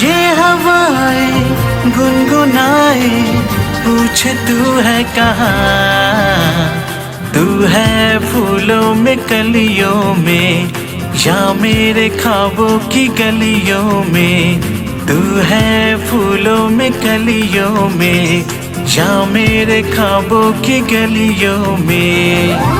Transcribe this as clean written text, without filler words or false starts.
ये हवाएं गुनगुनाए, पूछे तू है कहाँ। तू है फूलों में कलियों में, या मेरे ख्वाबों की गलियों में। तू है फूलों में कलियों में, या मेरे ख्वाबों की गलियों में।